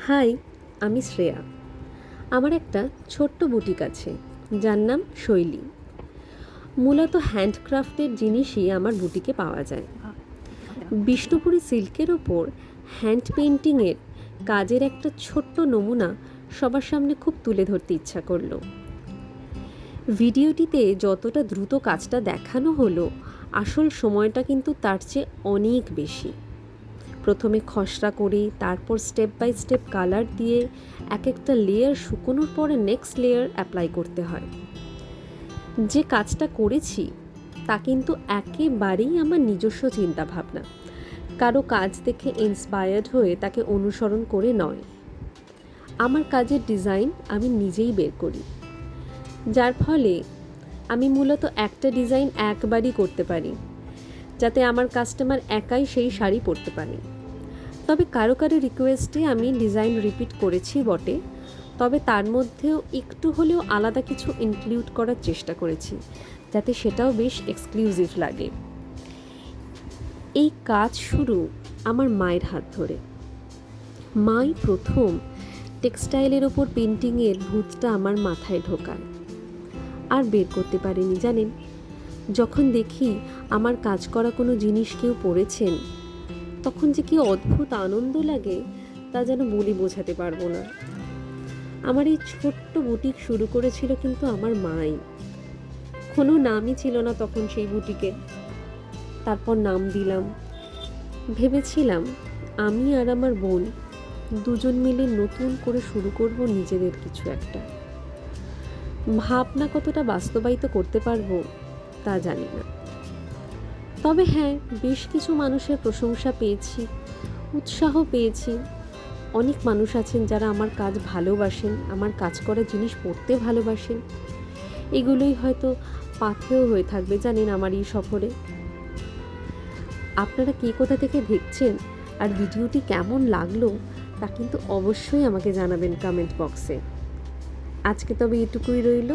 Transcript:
High, আমি শ্রেয়া। আমার একটা ছোট্ট বুটিক আছে যার নাম শৈলী। মূলত হ্যান্ডক্রাফটের জিনিসই আমার বুটিকে পাওয়া যায়। বিষ্ণুপুরি সিল্কের ওপর হ্যান্ড পেন্টিংয়ের কাজের একটা ছোট্ট নমুনা সবার সামনে খুব তুলে ধরতে ইচ্ছা করলো। ভিডিওটিতে যতটা দ্রুত কাজটা দেখানো হলো, আসল সময়টা কিন্তু তার চেয়ে অনেক বেশি। প্রথমে খসড়া করে, তারপর স্টেপ বাই স্টেপ কালার দিয়ে এক একটা লেয়ার শুকোনোর পরে নেক্সট লেয়ার অ্যাপ্লাই করতে হয়। যে কাজটা করেছি তা কিন্তু একেবারেই আমার নিজস্ব চিন্তাভাবনা, কারো কাজ দেখে ইন্সপায়ার্ড হয়ে তাকে অনুসরণ করে নয়। আমার কাজের ডিজাইন আমি নিজেই বের করি, যার ফলে আমি মূলত একটা ডিজাইন একবারই করতে পারি, যাতে আমার কাস্টমার একাই সেই শাড়ি পরতে পারে। তবে কারো রিকোয়েস্টে আমি ডিজাইন রিপিট করেছি বটে, তবে তার মধ্যেও একটু হলেও আলাদা কিছু ইনক্লুড করার চেষ্টা করেছি, যাতে সেটাও বেশ এক্সক্লুসিভ লাগে। এই কাজ শুরু আমার মায়ের হাত ধরে। মাই প্রথম টেক্সটাইলের ওপর পেন্টিংয়ের ভূতটা আমার মাথায় ঢোকায়, আর বের করতে পারিনি। জানেন, যখন দেখি আমার কাজ করা কোনো জিনিস কেউ পরেছেন, তখন যে কি অদ্ভুত আনন্দ লাগে তা যেন বলে বোঝাতে পারবো না। আমার এই ছোট্ট বুটিক শুরু করেছিল কিন্তু আমার মাই। কোনো নামই ছিল না তখন সেই বুটিকে। তারপর নাম দিলাম। ভেবেছিলাম আমি আর আমার বোন দুজন মিলে নতুন করে শুরু করব নিজেদের কিছু একটা। ভাবনা কতটা বাস্তবায়িত করতে পারবো তা জানি না, তবে হ্যাঁ, বেশ কিছু মানুষের প্রশংসা পেয়েছি, উৎসাহ পেয়েছি। অনেক মানুষ আছেন যারা আমার কাজ ভালোবাসেন, আমার কাজ করা জিনিস পড়তে ভালোবাসেন। এগুলোই হয়তো পাথেয় হয়ে থাকবে জানেন আমার এই সফরে। আপনারা কে কোথা থেকে দেখছেন আর ভিডিওটি কেমন লাগলো তা কিন্তু অবশ্যই আমাকে জানাবেন কমেন্ট বক্সে। আজকে তবে এটুকুই রইল।